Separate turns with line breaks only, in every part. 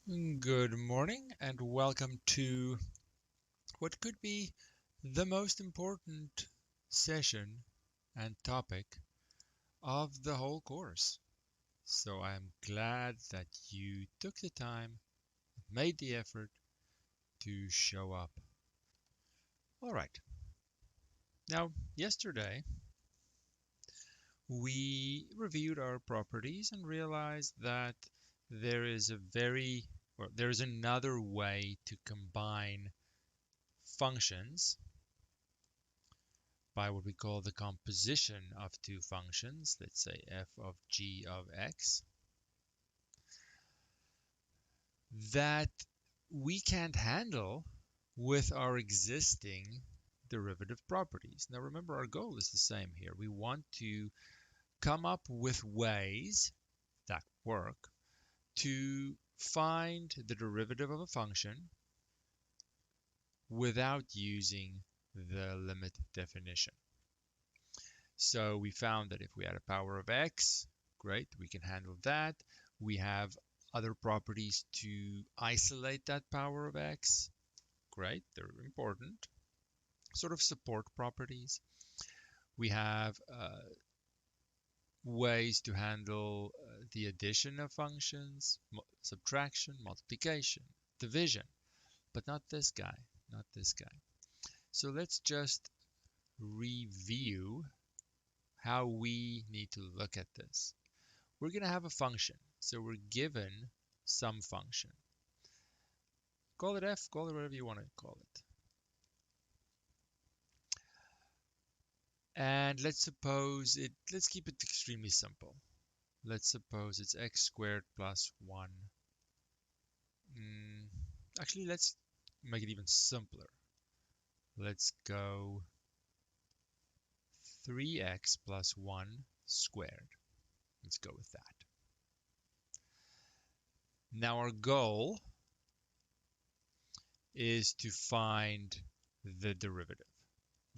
Good morning and welcome to what could be the most important session and topic of the whole course. So I'm glad that you took the time, made the effort to show up. All right. Now, yesterday we reviewed our properties and realized that there is there's another way to combine functions by what we call the composition of two functions, let's say f of g of x, that we can't handle with our existing derivative properties. Now remember, our goal is the same here. We want to come up with ways that work to find the derivative of a function without using the limit definition. So we found that if we had a power of x, great, we can handle that. We have other properties to isolate that power of x. Great, they're important. Sort of support properties. We have ways to handle the addition of functions, subtraction, multiplication, division, but not this guy, not this guy. So let's just review how we need to look at this. We're going to have a function. So we're given some function. Call it f, call it whatever you want to call it. And let's keep it extremely simple. Let's suppose it's x squared plus 1. Actually, let's make it even simpler. Let's go 3x plus 1 squared. Let's go with that. Now our goal is to find the derivative.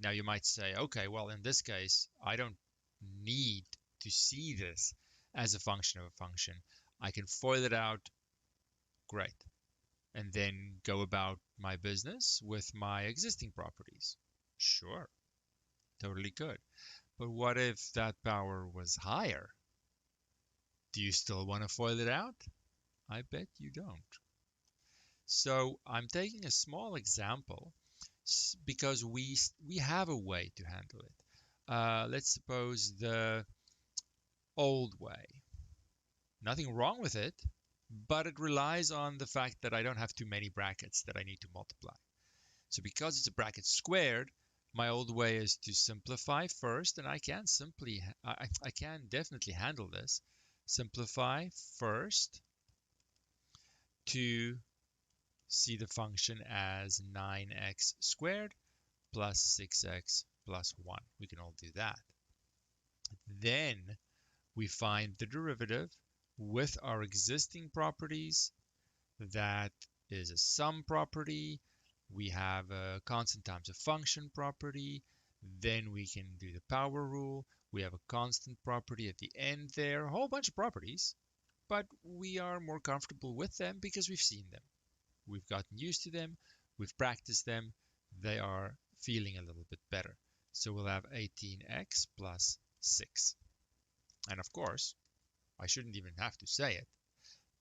Now you might say, okay, well, in this case, I don't need to see this as a function of a function. I can FOIL it out, great, and then go about my business with my existing properties. Sure, totally could. But what if that power was higher? Do you still want to FOIL it out? I bet you don't. So I'm taking a small example because we have a way to handle it. Let's suppose the old way. Nothing wrong with it, but it relies on the fact that I don't have too many brackets that I need to multiply. So because it's a bracket squared, my old way is to simplify first, and I can definitely handle this. Simplify first to see the function as 9x squared plus 6x plus 1. We can all do that. Then we find the derivative with our existing properties. That is a sum property. We have a constant times a function property. Then we can do the power rule. We have a constant property at the end there. A whole bunch of properties, but we are more comfortable with them because we've seen them. We've gotten used to them. We've practiced them. They are feeling a little bit better. So we'll have 18x plus 6. And of course, I shouldn't even have to say it,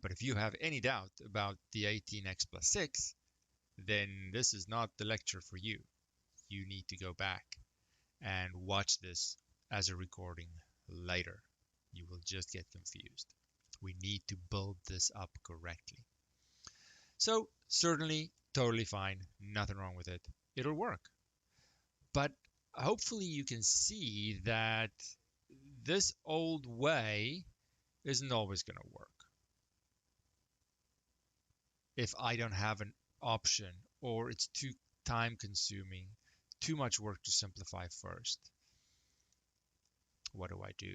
but if you have any doubt about the 18x plus 6, then this is not the lecture for you. You need to go back and watch this as a recording later. You will just get confused. We need to build this up correctly. So certainly, totally fine. Nothing wrong with it. It'll work. But hopefully you can see that this old way isn't always going to work. If I don't have an option or it's too time consuming, too much work to simplify first, what do?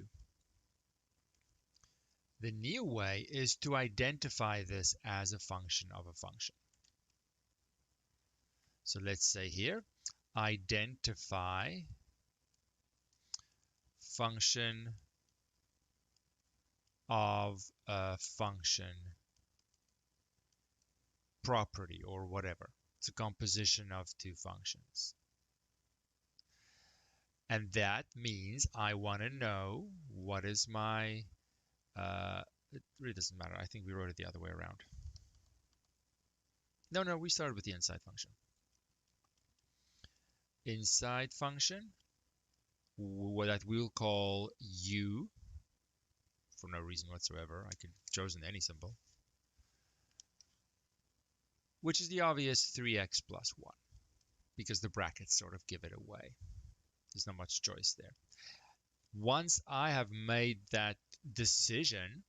The new way is to identify this as a function of a function. So let's say here, identify function of a function property or whatever. It's a composition of two functions. And that means I want to know what is my, it really doesn't matter. I think we wrote it the other way around. No, we started with the inside function. Inside function, that we'll call u for no reason whatsoever. I could have chosen any symbol, which is the obvious 3x plus 1, because the brackets sort of give it away. There's not much choice there. Once I have made that decision,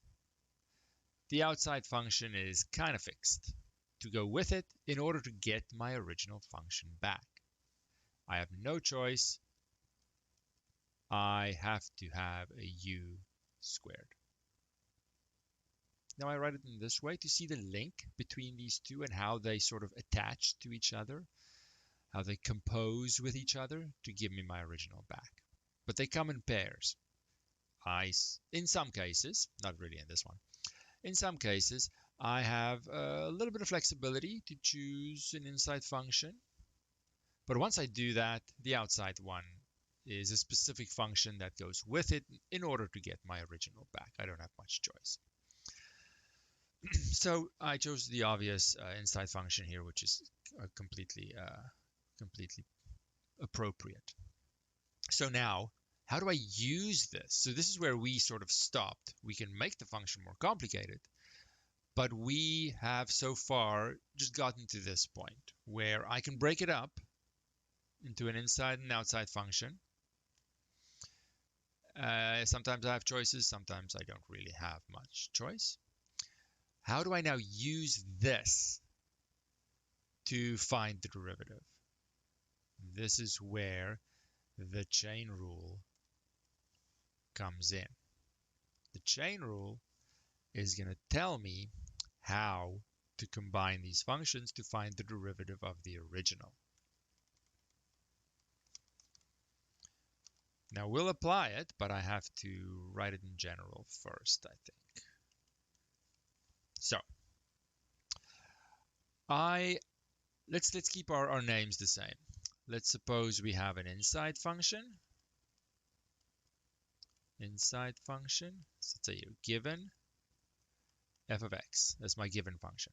the outside function is kind of fixed to go with it in order to get my original function back. I have no choice. I have to have a u squared. Now I write it in this way to see the link between these two and how they sort of attach to each other, how they compose with each other to give me my original back. But they come in pairs. In some cases, not really in this one, in some cases, I have a little bit of flexibility to choose an inside function. But once I do that, the outside one is a specific function that goes with it in order to get my original back. I don't have much choice. So I chose the obvious inside function here, which is completely appropriate. So now, how do I use this? So this is where we sort of stopped. We can make the function more complicated, but we have so far just gotten to this point where I can break it up into an inside and outside function. Sometimes I have choices, sometimes I don't really have much choice. How do I now use this to find the derivative? This is where the chain rule comes in. The chain rule is going to tell me how to combine these functions to find the derivative of the original. Now we'll apply it, but I have to write it in general first, I think. So let's keep our names the same. Let's suppose we have an inside function. Inside function, so let's say given f of x. That's my given function.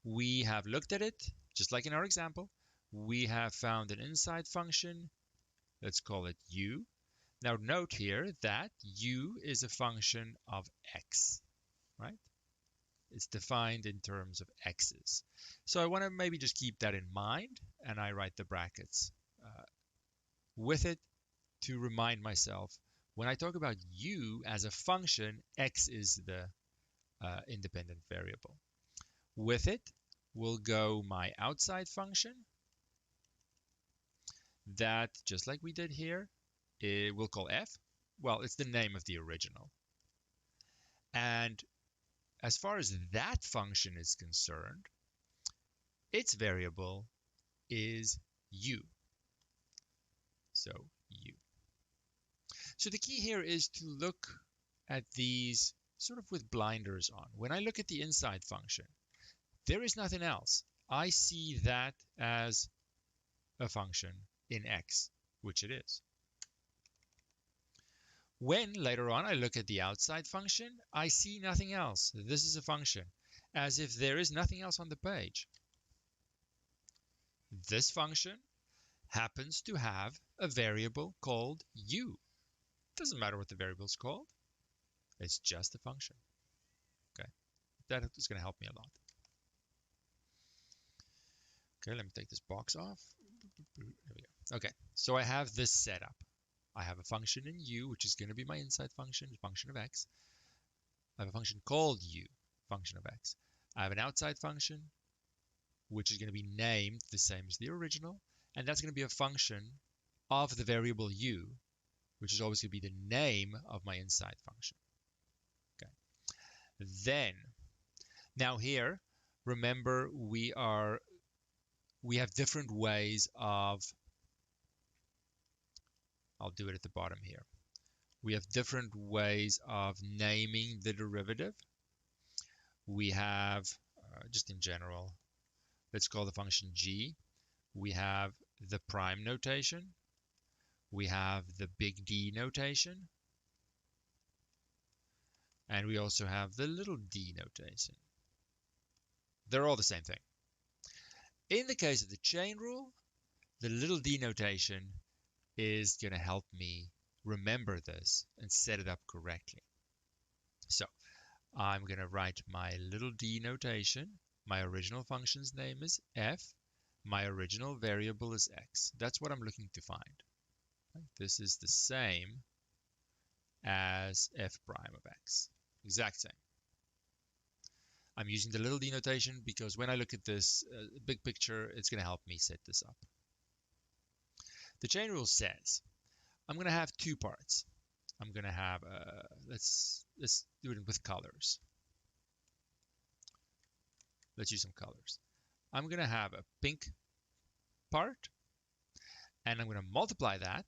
We have looked at it, just like in our example. We have found an inside function. Let's call it u. Now note here that u is a function of x, right? It's defined in terms of x's. So I want to maybe just keep that in mind, and I write the brackets with it to remind myself when I talk about u as a function, x is the independent variable. With it will go my outside function that, just like we did here, we'll call f. Well, it's the name of the original. And as far as that function is concerned, its variable is u. So u. So the key here is to look at these sort of with blinders on. When I look at the inside function, there is nothing else. I see that as a function in x, which it is. When later on I look at the outside function, I see nothing else. This is a function, as if there is nothing else on the page. This function happens to have a variable called u. Doesn't matter what the variable is called. It's just a function. Okay, that is going to help me a lot. Okay, let me take this box off. There we go. Okay, so I have this setup. I have a function in u, which is going to be my inside function, function of x. I have a function called u, function of x. I have an outside function, which is going to be named the same as the original, and that's going to be a function of the variable u, which is always going to be the name of my inside function. Okay. Then, now here, remember we have different ways of, I'll do it at the bottom here. We have different ways of naming the derivative. We have, just in general, Let's call the function g. We have the prime notation. We have the big D notation. And we also have the little d notation. They're all the same thing. In the case of the chain rule, the little d notation is going to help me remember this and set it up correctly. So I'm going to write my little d notation. My original function's name is f. My original variable is x. That's what I'm looking to find. This is the same as f prime of x. Exact same. I'm using the little d notation because when I look at this big picture, it's going to help me set this up. The chain rule says I'm going to have two parts. I'm going to have, let's do it with colors. Let's use some colors. I'm going to have a pink part, and I'm going to multiply that.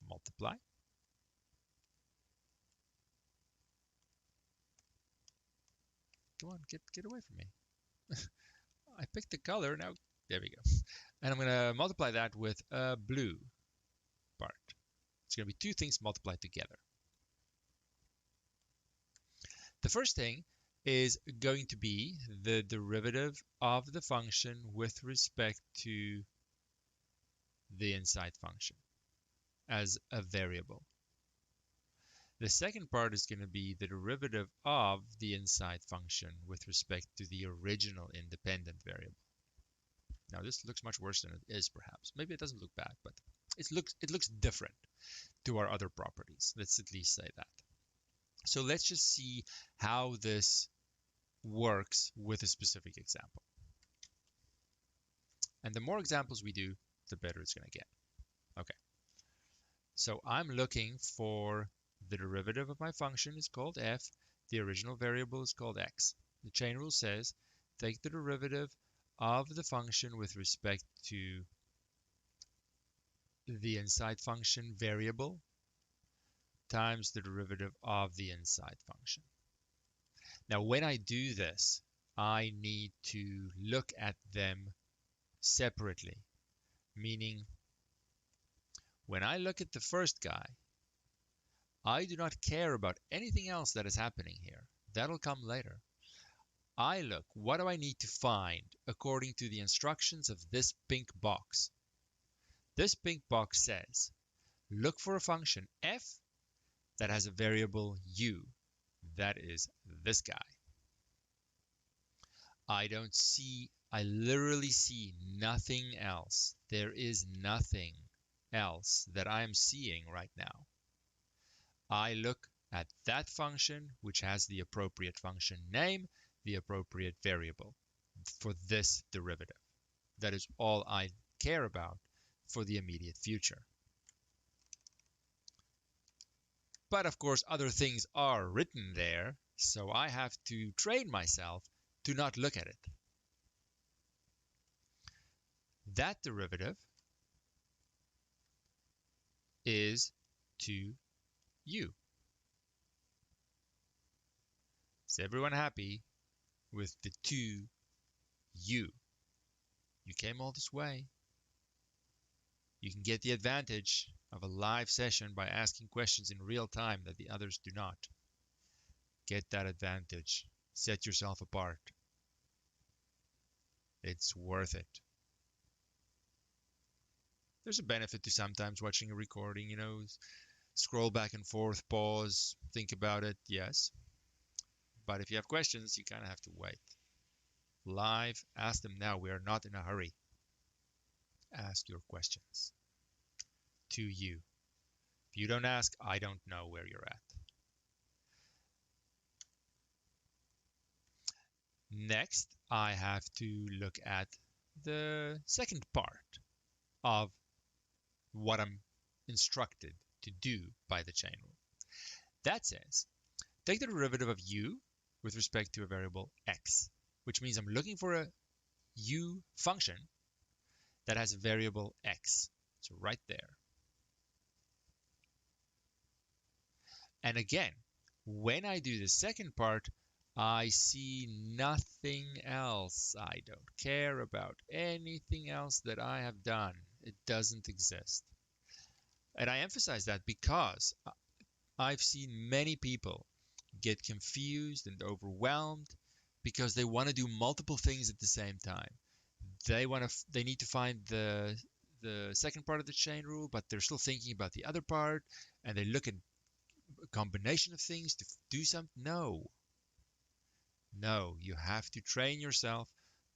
Multiply. Come on, get away from me. I picked the color, now there we go. And I'm going to multiply that with a blue part. It's going to be two things multiplied together. The first thing is going to be the derivative of the function with respect to the inside function as a variable. The second part is going to be the derivative of the inside function with respect to the original independent variable. Now this looks much worse than it is, perhaps. Maybe it doesn't look bad, but it looks different to our other properties. Let's at least say that. So let's just see how this works with a specific example. And the more examples we do, the better it's going to get. Okay. So I'm looking for the derivative of my function is called f. The original variable is called x. The chain rule says take the derivative of the function with respect to the inside function variable times the derivative of the inside function. Now, when I do this, I need to look at them separately, meaning when I look at the first guy, I do not care about anything else that is happening here. That'll come later. I look, what do I need to find according to the instructions of this pink box? This pink box says, look for a function f that has a variable u. That is this guy. I literally see nothing else. There is nothing else that I am seeing right now. I look at that function, which has the appropriate function name, the appropriate variable for this derivative. That is all I care about for the immediate future. But of course, other things are written there, so I have to train myself to not look at it. That derivative is 2u. Is everyone happy with the 2u? You came all this way. You can get the advantage of a live session by asking questions in real time that the others do not. Get that advantage. Set yourself apart. It's worth it. There's a benefit to sometimes watching a recording, scroll back and forth, pause, think about it, yes. But if you have questions, you kind of have to wait. Live, ask them now. We are not in a hurry. Ask your questions to you. If you don't ask, I don't know where you're at. Next, I have to look at the second part of what I'm instructed to do by the chain rule. That says, take the derivative of u with respect to a variable x, which means I'm looking for a u function that has a variable x. So right there. And again, when I do the second part, I see nothing else. I don't care about anything else that I have done. It doesn't exist. And I emphasize that because I've seen many people get confused and overwhelmed because they want to do multiple things at the same time. They need to find the second part of the chain rule, but they're still thinking about the other part, and they look at a combination of things to do something. No, you have to train yourself,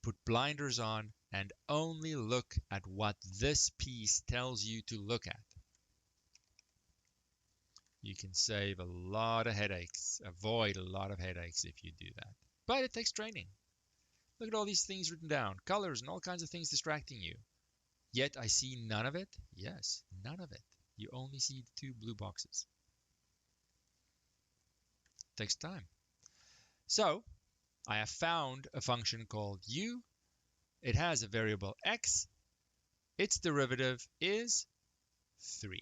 put blinders on, and only look at what this piece tells you to look at. You can save a lot of headaches, avoid a lot of headaches if you do that. But it takes training. Look at all these things written down, colors and all kinds of things distracting you. Yet I see none of it? Yes, none of it. You only see the two blue boxes. It takes time. So I have found a function called u. It has a variable x. Its derivative is 3.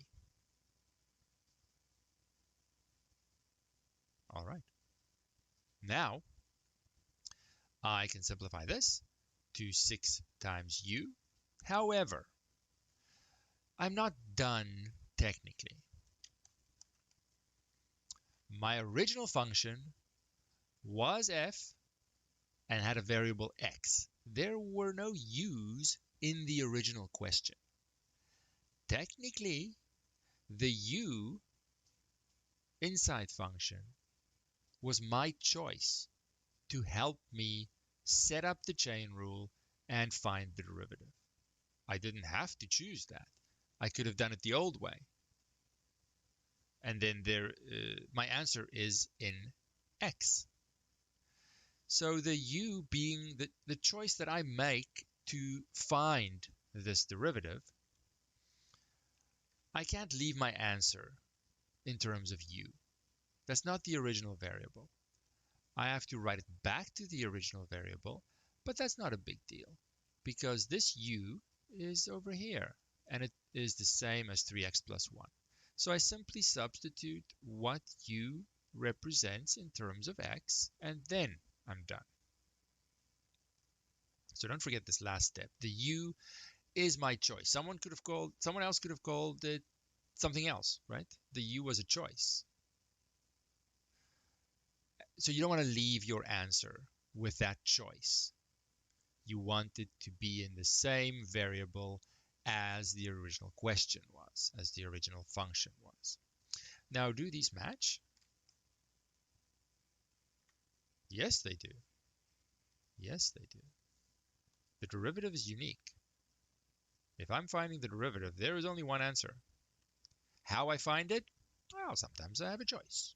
All right. Now I can simplify this to 6 times u. However, I'm not done technically. My original function was f and had a variable x. There were no u's in the original question. Technically, the u inside function was my choice to help me set up the chain rule and find the derivative. I didn't have to choose that. I could have done it the old way. And then my answer is in x. So the u being the choice that I make to find this derivative, I can't leave my answer in terms of u. That's not the original variable. I have to write it back to the original variable, but that's not a big deal because this u is over here and it is the same as 3x plus 1. So I simply substitute what u represents in terms of x, and then I'm done. So don't forget this last step. The u is my choice. Someone else could have called it something else, right? The u was a choice. So you don't want to leave your answer with that choice. You want it to be in the same variable as the original question was, as the original function was. Now, do these match? Yes, they do. Yes, they do. The derivative is unique. If I'm finding the derivative, there is only one answer. How I find it? Well, sometimes I have a choice.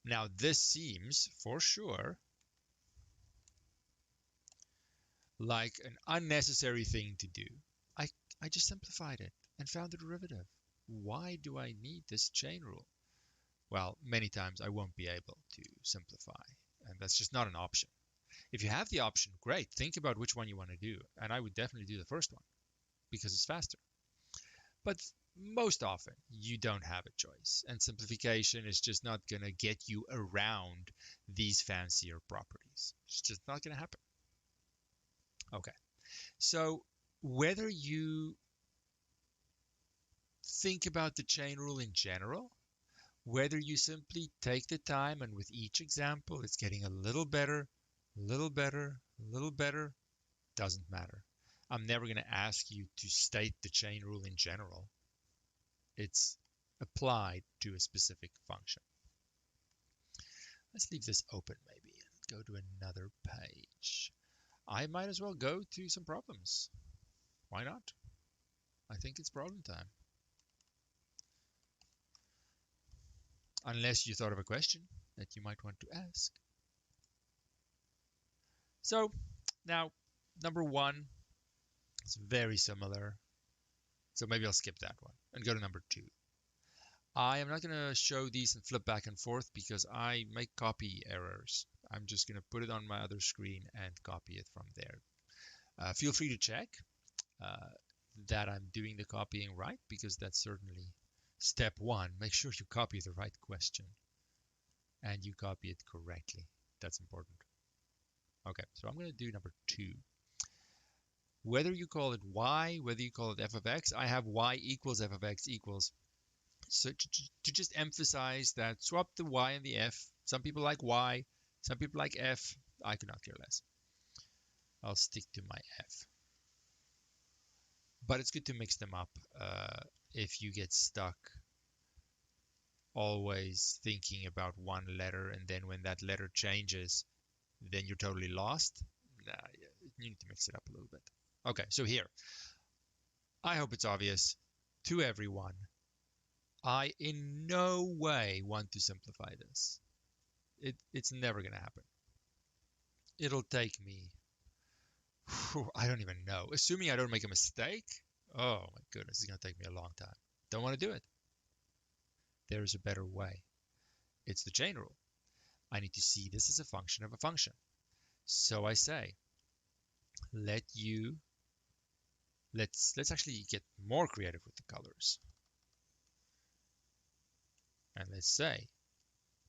Now, this seems, for sure, like an unnecessary thing to do. I just simplified it and found the derivative. Why do I need this chain rule? Well, many times I won't be able to simplify, and that's just not an option. If you have the option, great. Think about which one you want to do, and I would definitely do the first one because it's faster. But most often, you don't have a choice, and simplification is just not going to get you around these fancier properties. It's just not going to happen. Okay, so whether you think about the chain rule in general, whether you simply take the time and with each example it's getting a little better, a little better, a little better, doesn't matter. I'm never going to ask you to state the chain rule in general. It's applied to a specific function. Let's leave this open maybe and go to another page. I might as well go to some problems. Why not? I think it's problem time. Unless you thought of a question that you might want to ask. So now, number 1 is very similar. So maybe I'll skip that one and go to number 2. I am not going to show these and flip back and forth because I make copy errors. I'm just going to put it on my other screen and copy it from there. Feel free to check that I'm doing the copying right because that's certainly step 1. Make sure you copy the right question and you copy it correctly. That's important. Okay, so I'm going to do number 2. Whether you call it y, whether you call it f of x, I have y equals f of x equals. So to just emphasize that, swap the y and the f. Some people like y, some people like f. I could not care less. I'll stick to my f. But it's good to mix them up if you get stuck always thinking about one letter, and then when that letter changes, then you're totally lost. Nah, you need to mix it up a little bit. Okay, so here, I hope it's obvious to everyone. I in no way want to simplify this. It's never going to happen. It'll take me, I don't even know. Assuming I don't make a mistake, oh my goodness, it's going to take me a long time. Don't want to do it. There's a better way. It's the chain rule. I need to see this as a function of a function. So I say, let's actually get more creative with the colors. And let's say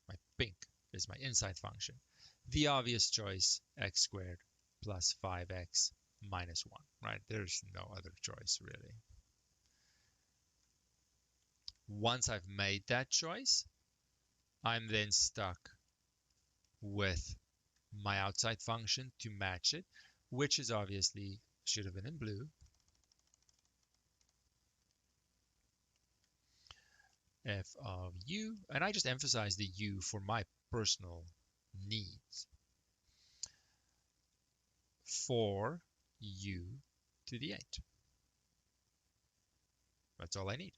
my pink is my inside function. The obvious choice, x squared plus 5x minus 1, right? There's no other choice, really. Once I've made that choice, I'm then stuck with my outside function to match it, which is obviously should have been in blue. F of u, and I just emphasize the u for my personal needs. For u to the 8. That's all I need.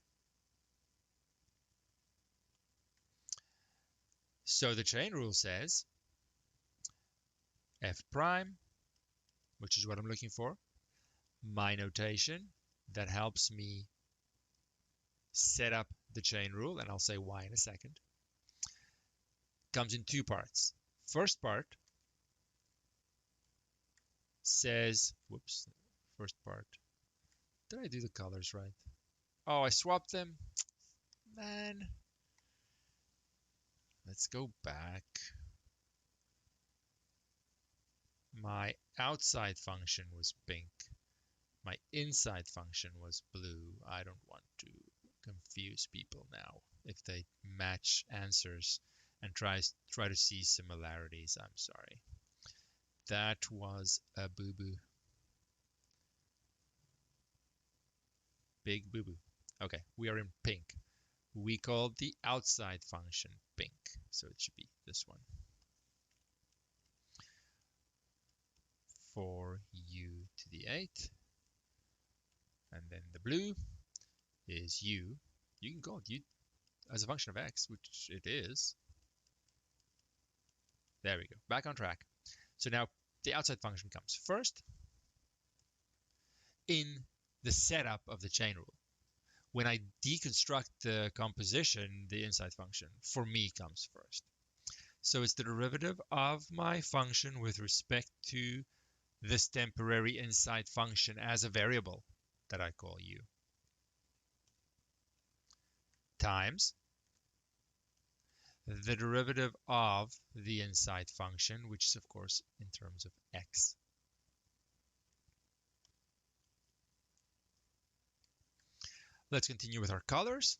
So the chain rule says f prime, which is what I'm looking for, my notation that helps me set up the chain rule, and I'll say why in a second, comes in 2 parts. First part says, whoops, first part, did I do the colors right? Oh, I swapped them. Man, let's go back. My outside function was pink. My inside function was blue. I don't want to confuse people now if they match answers and try to see similarities. I'm sorry. That was a boo-boo. Big boo-boo. Okay, we are in pink. We called the outside function pink, so it should be this one. For u to the 8. And then the blue is u. You can call it u as a function of x, which it is. There we go. Back on track. So now the outside function comes first in the setup of the chain rule. When I deconstruct the composition, the inside function, for me, comes first. So it's the derivative of my function with respect to this temporary inside function as a variable that I call u, times the derivative of the inside function, which is, of course, in terms of x. Let's continue with our colors.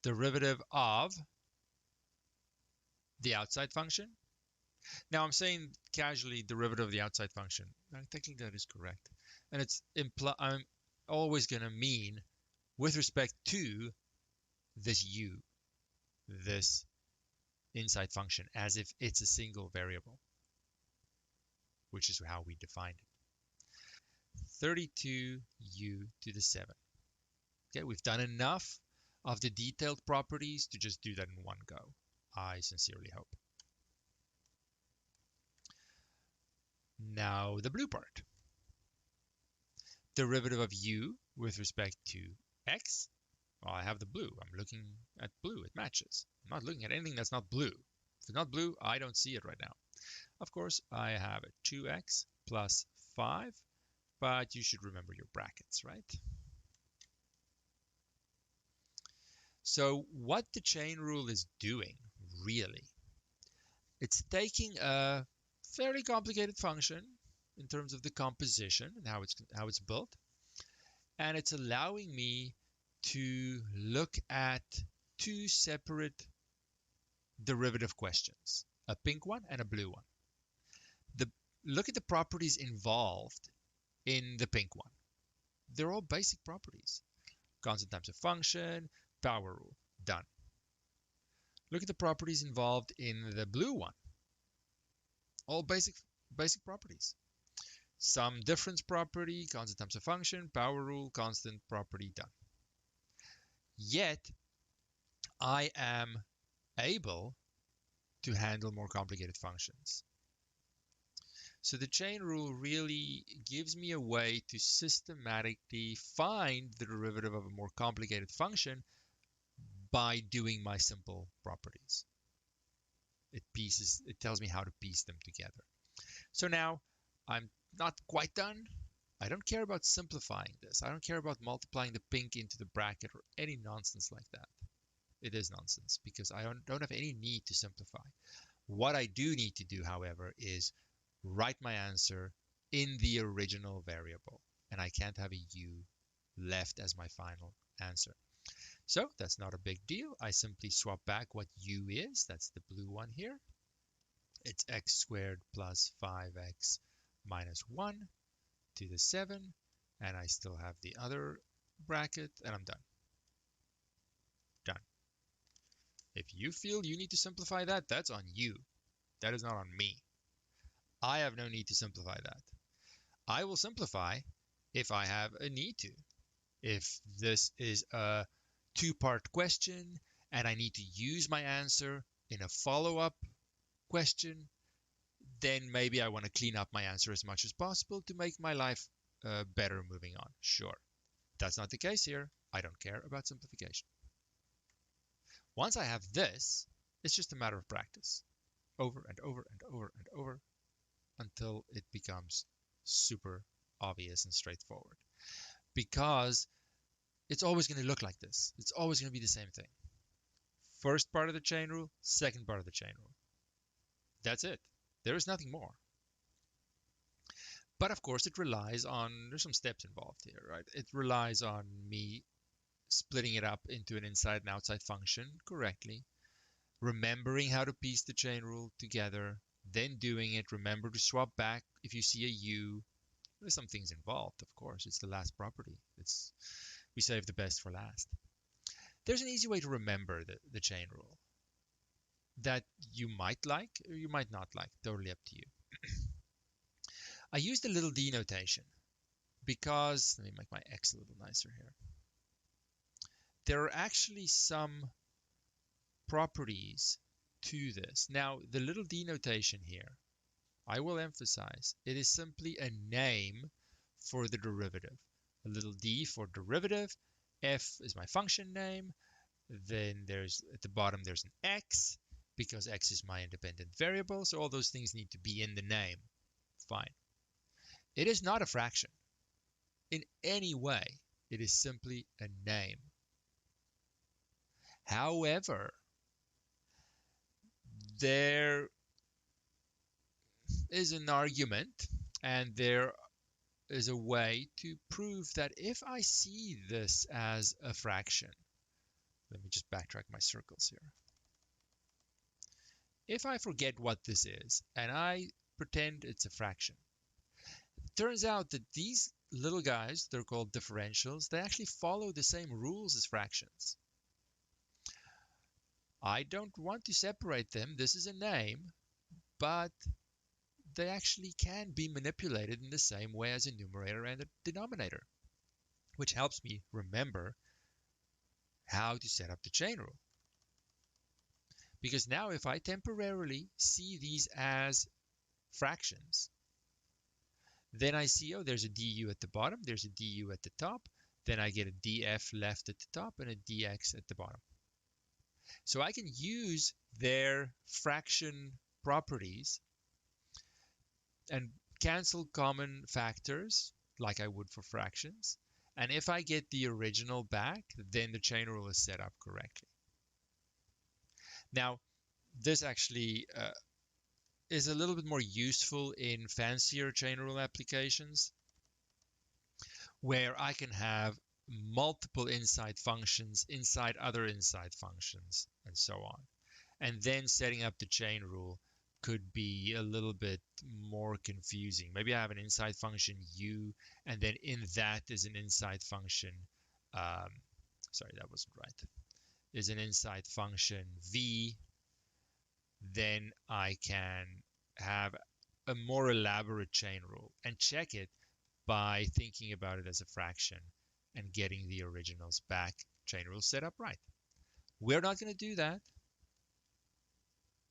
Derivative of the outside function. Now I'm saying casually derivative of the outside function. I think that is correct. And I'm always going to mean with respect to this u, this inside function, as if it's a single variable, which is how we defined it. 32u to the 7. Okay, we've done enough of the detailed properties to just do that in one go. I sincerely hope. Now the blue part. Derivative of u with respect to x. Well, I have the blue. I'm looking at blue. It matches. I'm not looking at anything that's not blue. If it's not blue, I don't see it right now. Of course, I have a 2x plus 5, but you should remember your brackets, right? So what the chain rule is doing, really, It's taking a fairly complicated function in terms of the composition and how it's built, and it's allowing me to look at two separate derivative questions, a pink one and a blue one. Look at the properties involved in the pink one. They're all basic properties. Constant times a function, power rule, done. Look at the properties involved in the blue one. All basic properties. Sum difference property, constant times a function, power rule, constant property, done. Yet, I am able to handle more complicated functions. So the chain rule really gives me a way to systematically find the derivative of a more complicated function by doing my simple properties. It tells me how to piece them together. So now I'm not quite done. I don't care about simplifying this. I don't care about multiplying the pink into the bracket or any nonsense like that. It is nonsense because I don't have any need to simplify. What I do need to do, however, is write my answer in the original variable, and I can't have a u left as my final answer. So that's not a big deal. I simply swap back what u is. That's the blue one here. It's x squared plus 5x minus 1 to the 7, and I still have the other bracket, and I'm done. Done. If you feel you need to simplify that, that's on you. That is not on me. I have no need to simplify that. I will simplify if I have a need to. If this is a two-part question and I need to use my answer in a follow-up question, then maybe I want to clean up my answer as much as possible to make my life better moving on. Sure. That's not the case here. I don't care about simplification. Once I have this, it's just a matter of practice. Over and over and over and over until it becomes super obvious and straightforward. Because it's always going to look like this. It's always going to be the same thing. First part of the chain rule, second part of the chain rule. That's it. There is nothing more. But of course, it relies on, there's some steps involved here, right? It relies on me splitting it up into an inside and outside function correctly, remembering how to piece the chain rule together, then doing it. Remember to swap back if you see a u. There's some things involved, of course. It's the last property. We save the best for last. There's an easy way to remember the chain rule that you might like or you might not like. Totally up to you. I use the little d notation because, let me make my x a little nicer here. There are actually some properties to this. Now, the little d notation here, I will emphasize, it is simply a name for the derivative. A little d for derivative, f is my function name, then there's at the bottom there's an x, because x is my independent variable, so all those things need to be in the name. Fine. It is not a fraction in any way. It is simply a name. However, there is an argument and there is a way to prove that if I see this as a fraction, let me just backtrack my circles here. If I forget what this is and I pretend it's a fraction, it turns out that these little guys, they're called differentials, they actually follow the same rules as fractions. I don't want to separate them. This is a name, but they actually can be manipulated in the same way as a numerator and a denominator, which helps me remember how to set up the chain rule. Because now if I temporarily see these as fractions, then I see, oh, there's a du at the bottom, there's a du at the top, then I get a df left at the top and a dx at the bottom. So I can use their fraction properties and cancel common factors like I would for fractions. And if I get the original back, then the chain rule is set up correctly. Now, this actually is a little bit more useful in fancier chain rule applications, where I can have multiple inside functions inside other inside functions and so on. And then setting up the chain rule could be a little bit more confusing. Maybe I have an inside function u, and then in that is an inside function, sorry, that wasn't right, is an inside function v. Then I can have a more elaborate chain rule and check it by thinking about it as a fraction and getting the originals back, chain rule set up right. We're not going to do that.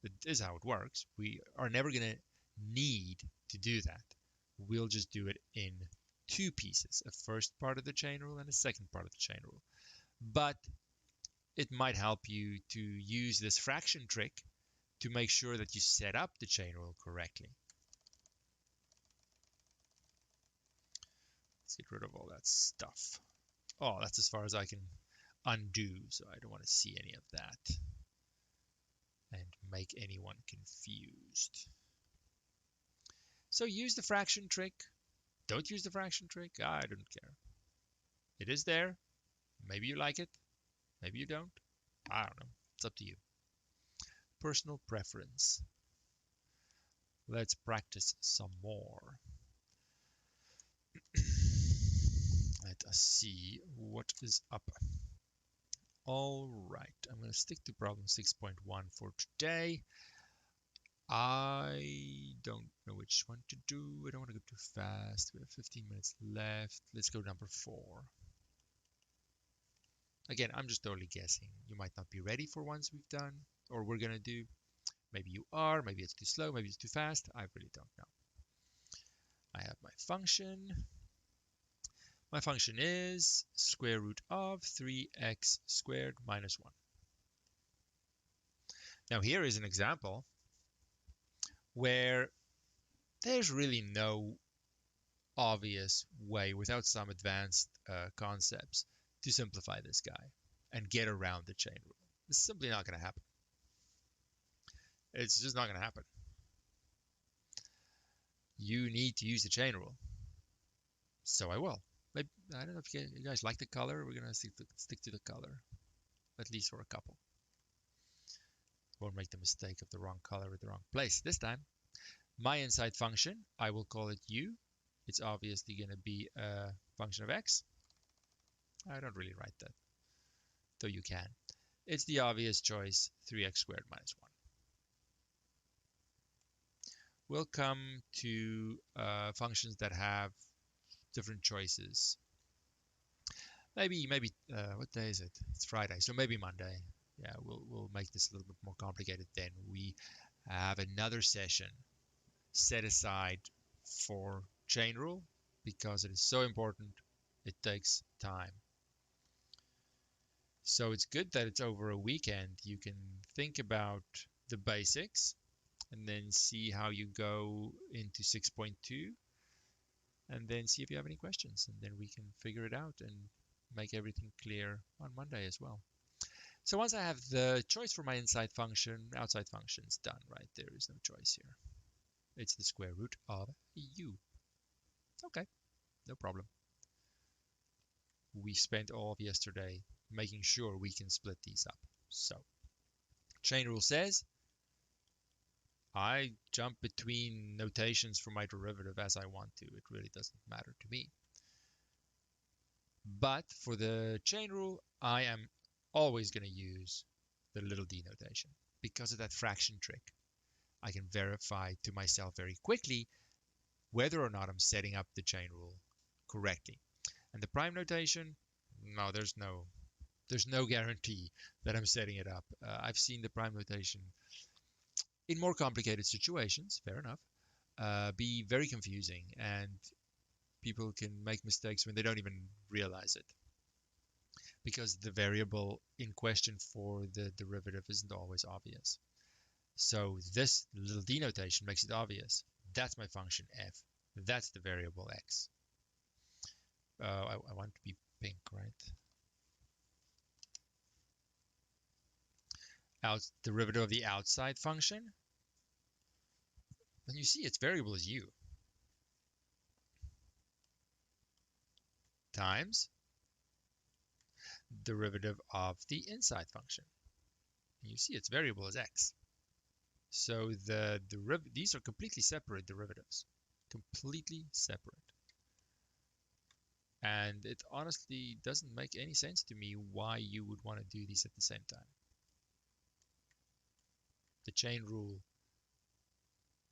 It is how it works. We are never going to need to do that. We'll just do it in two pieces, a first part of the chain rule and a second part of the chain rule. But it might help you to use this fraction trick to make sure that you set up the chain rule correctly. Let's get rid of all that stuff. Oh, that's as far as I can undo, so I don't want to see any of that and make anyone confused. So use the fraction trick. Don't use the fraction trick. I don't care. It is there. Maybe you like it. Maybe you don't. I don't know. It's up to you. Personal preference. Let's practice some more. Let us see what is up. All right, I'm going to stick to problem 6.1 for today. I don't know which one to do. I don't want to go too fast. We have 15 minutes left. Let's go number 4. Again, I'm just totally guessing. You might not be ready for ones we've done or we're going to do. Maybe you are. Maybe it's too slow. Maybe it's too fast. I really don't know. I have my function. My function is square root of 3x squared minus 1. Now here is an example where there's really no obvious way without some advanced concepts to simplify this guy and get around the chain rule. It's simply not going to happen. It's just not going to happen. You need to use the chain rule. So I will. Maybe, I don't know if you guys like the color. We're going to stick to the color, at least for a couple. Won't make the mistake of the wrong color at the wrong place this time. My inside function, I will call it u. It's obviously going to be a function of x. I don't really write that, though you can. It's the obvious choice, 3x squared minus 1. We'll come to functions that have different choices. Maybe what day is it? It's Friday, so maybe Monday. Yeah, we'll make this a little bit more complicated then. We have another session set aside for chain rule because it is so important. It takes time. So it's good that it's over a weekend. You can think about the basics and then see how you go into 6.2 and then see if you have any questions, and then we can figure it out and make everything clear on Monday as well. So once I have the choice for my inside function, outside function's done, right? There is no choice here. It's the square root of u. Okay, no problem. We spent all of yesterday making sure we can split these up. So chain rule says I jump between notations for my derivative as I want to. It really doesn't matter to me. But for the chain rule, I am always going to use the little d notation because of that fraction trick. I can verify to myself very quickly whether or not I'm setting up the chain rule correctly. And the prime notation, no, there's no guarantee that I'm setting it up. I've seen the prime notation in more complicated situations, fair enough, be very confusing, and people can make mistakes when they don't even realize it because the variable in question for the derivative isn't always obvious. So this little d notation makes it obvious. That's my function f. That's the variable x. I want to be pink, right? Derivative of the outside function. And you see its variable is u times derivative of the inside function. And you see its variable is x. So these are completely separate derivatives. Completely separate. And it honestly doesn't make any sense to me why you would want to do these at the same time. The chain rule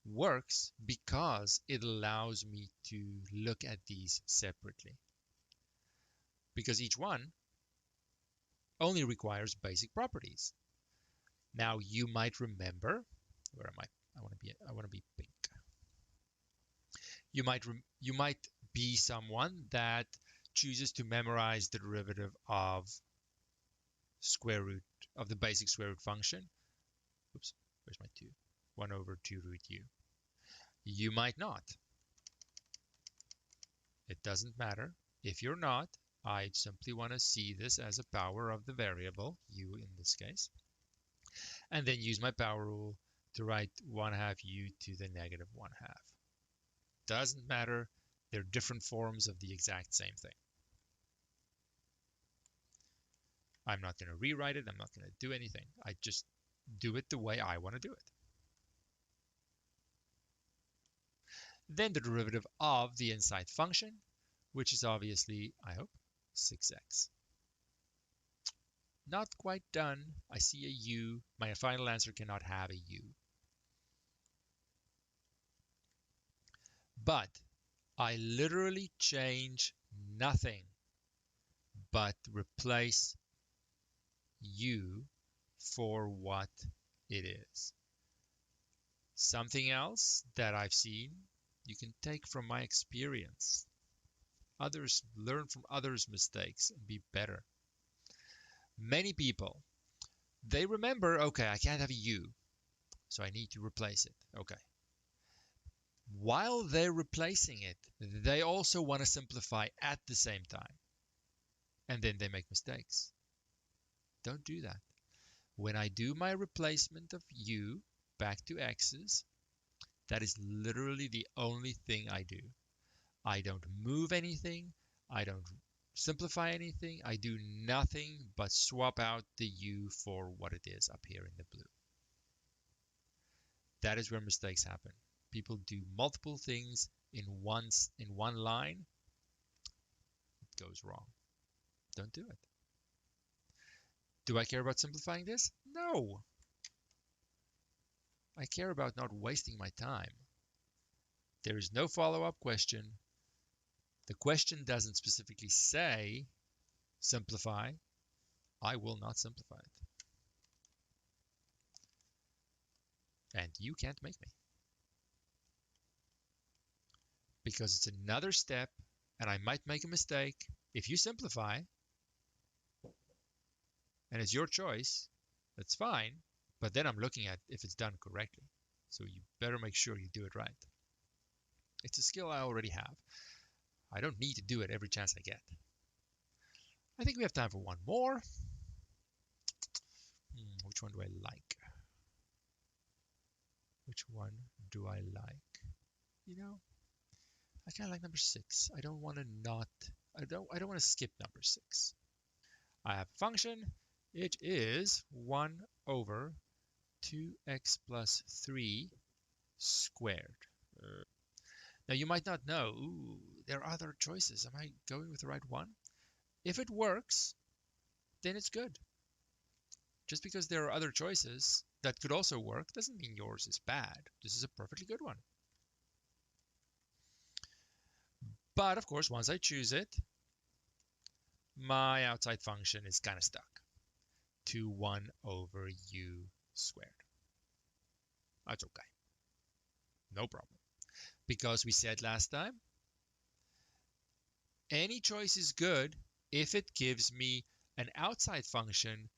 works because it allows me to look at these separately. Because each one only requires basic properties. Now you might remember, where am I? I want to be pink. You might be someone that chooses to memorize the derivative of square root of the basic square root function. Oops, where's my 2? 1 over 2 root u. You might not. It doesn't matter. If you're not, I simply want to see this as a power of the variable, u in this case, and then use my power rule to write 1/2 u to the negative 1/2. Doesn't matter. They're different forms of the exact same thing. I'm not going to rewrite it. I'm not going to do anything. I just do it the way I want to do it. Then the derivative of the inside function, which is obviously, I hope, 6x. Not quite done. I see a u. My final answer cannot have a u. But I literally change nothing but replace u for what it is. Something else that I've seen, you can take from my experience. Others learn from others' mistakes and be better. Many people, they remember, okay, I can't have a u, so I need to replace it. Okay. While they're replacing it, they also want to simplify at the same time. And then they make mistakes. Don't do that. When I do my replacement of u back to x's, that is literally the only thing I do. I don't move anything. I don't simplify anything. I do nothing but swap out the u for what it is up here in the blue. That is where mistakes happen. People do multiple things in one line. It goes wrong. Don't do it. Do I care about simplifying this? No. I care about not wasting my time. There is no follow-up question. The question doesn't specifically say simplify. I will not simplify it. And you can't make me. Because it's another step, and I might make a mistake. If you simplify, and it's your choice, that's fine. But then I'm looking at if it's done correctly. So you better make sure you do it right. It's a skill I already have. I don't need to do it every chance I get. I think we have time for one more. Which one do I like? Which one do I like? You know, I kind of like number 6. I don't want to skip number 6. I have a function. It is 1 over 2x plus 3 squared. Now you might not know, there are other choices. Am I going with the right one? If it works, then it's good. Just because there are other choices that could also work doesn't mean yours is bad. This is a perfectly good one. But of course, once I choose it, my outside function is kind of stuck to 1 over u squared. That's okay. No problem. Because we said last time, any choice is good if it gives me an outside function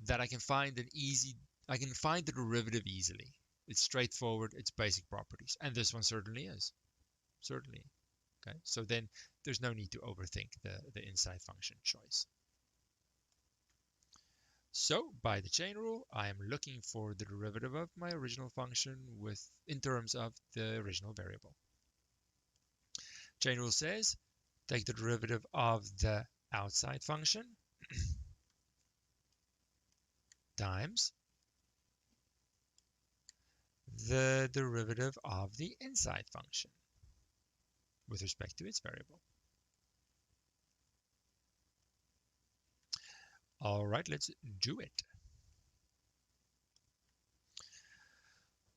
that I can find the derivative easily. It's straightforward, it's basic properties. And this one certainly is. Certainly. Okay, so then there's no need to overthink the inside function choice. So by the chain rule, I am looking for the derivative of my original function in terms of the original variable. Chain rule says, take the derivative of the outside function times the derivative of the inside function with respect to its variable. All right, let's do it.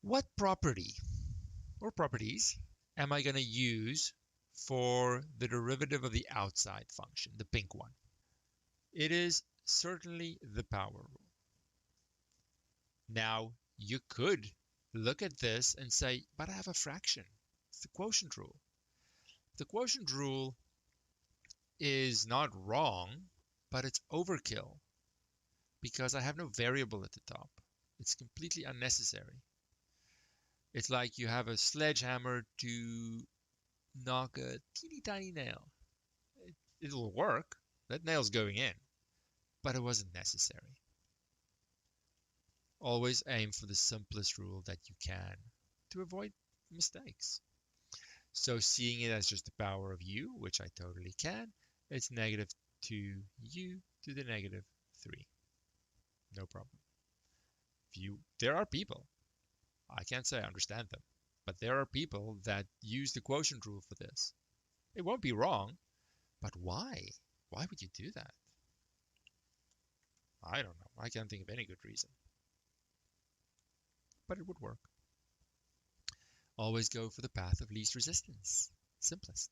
What property or properties am I going to use for the derivative of the outside function, the pink one? It is certainly the power rule. Now, you could look at this and say, but I have a fraction. It's the quotient rule. The quotient rule is not wrong, but it's overkill because I have no variable at the top. It's completely unnecessary. It's like you have a sledgehammer to knock a teeny tiny nail. It'll work. That nail's going in, but it wasn't necessary. Always aim for the simplest rule that you can to avoid mistakes. So seeing it as just the power of u, which I totally can, it's negative 2u to the negative 3. No problem. There are people, I can't say I understand them, but there are people that use the quotient rule for this. It won't be wrong, but why? Why would you do that? I don't know. I can't think of any good reason. But it would work. Always go for the path of least resistance. Simplest.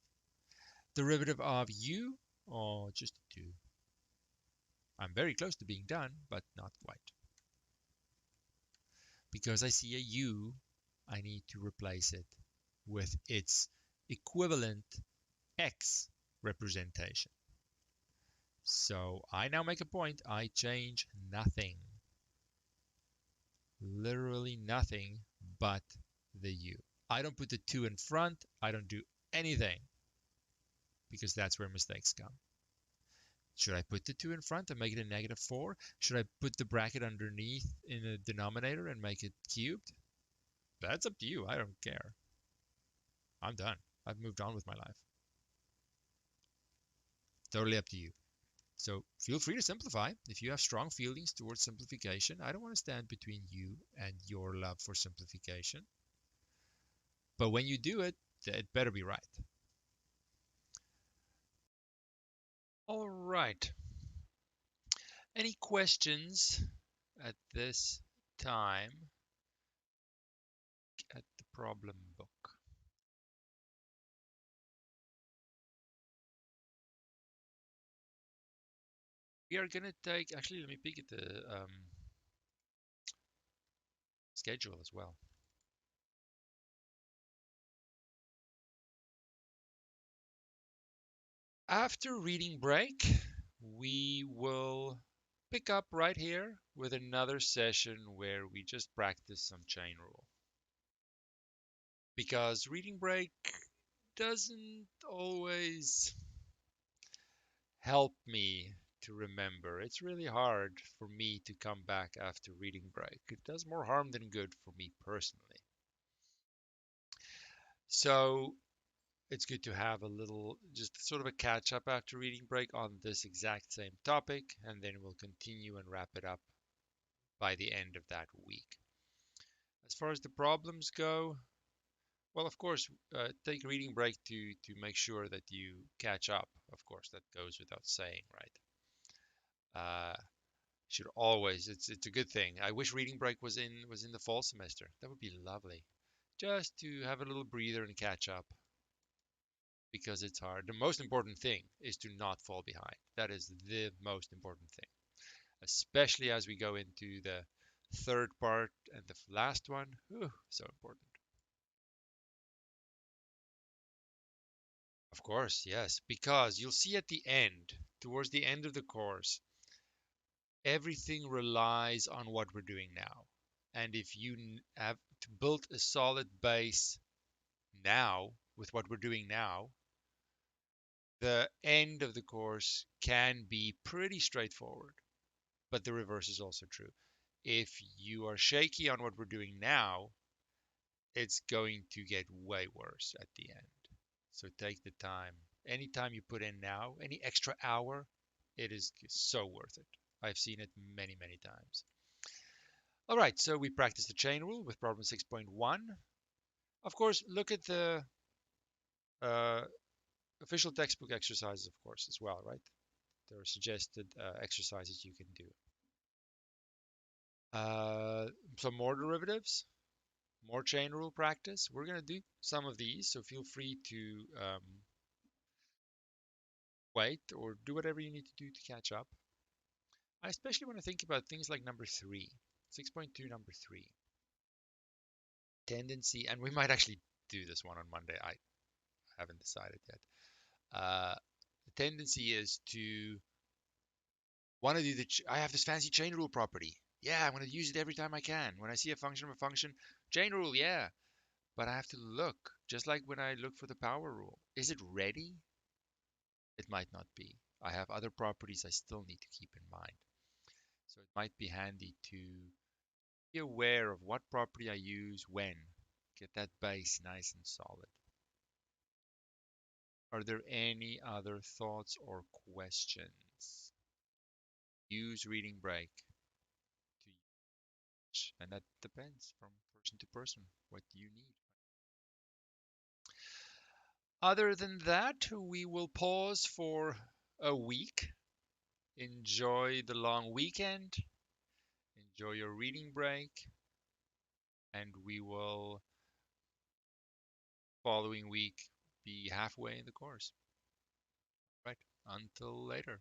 Derivative of u, or just 2. I'm very close to being done, but not quite. Because I see a u, I need to replace it with its equivalent x representation. So I now make a point, I change nothing. Literally nothing but the u. I don't put the 2 in front, I don't do anything, because that's where mistakes come. Should I put the 2 in front and make it a negative 4? Should I put the bracket underneath in the denominator and make it cubed? That's up to you. I don't care. I'm done. I've moved on with my life. Totally up to you. So feel free to simplify. If you have strong feelings towards simplification, I don't want to stand between you and your love for simplification. But when you do it, it better be right. All right. Any questions at this time at the problem book? We are going to take, actually, let me peek at the schedule as well. After reading break, we will pick up right here with another session where we just practice some chain rule. Because reading break doesn't always help me to remember. It's really hard for me to come back after reading break. It does more harm than good for me personally. So it's good to have a little, just sort of a catch up after reading break on this exact same topic, and then we'll continue and wrap it up by the end of that week. As far as the problems go, well, of course, take a reading break to make sure that you catch up. Of course, that goes without saying, right? Should always, it's a good thing. I wish reading break was in the fall semester. That would be lovely, just to have a little breather and catch up, because it's hard. The most important thing is to not fall behind. That is the most important thing, especially as we go into the third part and the last one. Whew, so important. Of course, yes, because you'll see at the end, towards the end of the course, everything relies on what we're doing now. And if you have to build a solid base now with what we're doing now, the end of the course can be pretty straightforward. but the reverse is also true. If you are shaky on what we're doing now, it's going to get way worse at the end. So take the time. Any time you put in now, any extra hour, it is so worth it. I've seen it many, many times. All right, so we practice the chain rule with problem 6.1. Of course, look at the uh, official textbook exercises, of course, as well, right? There are suggested exercises you can do. Uh, some more derivatives, more chain rule practice. We're going to do some of these, so feel free to wait or do whatever you need to do to catch up. I especially want to think about things like number 3, 6.2, number 3. Tendency, and we might actually do this one on Monday. I haven't decided yet. The tendency is to want to do I have this fancy chain rule property. Yeah, I'm going to use it every time I can. When I see a function of a function, chain rule, yeah. But I have to look, just like when I look for the power rule. Is it ready? It might not be. I have other properties I still need to keep in mind. So it might be handy to be aware of what property I use when. Get that base nice and solid. Are there any other thoughts or questions? Use reading break to use, and that depends from person to person what you need. Other than that, we will pause for a week. Enjoy the long weekend. Enjoy your reading break. And we will, following week, be halfway in the course. Right. Until later.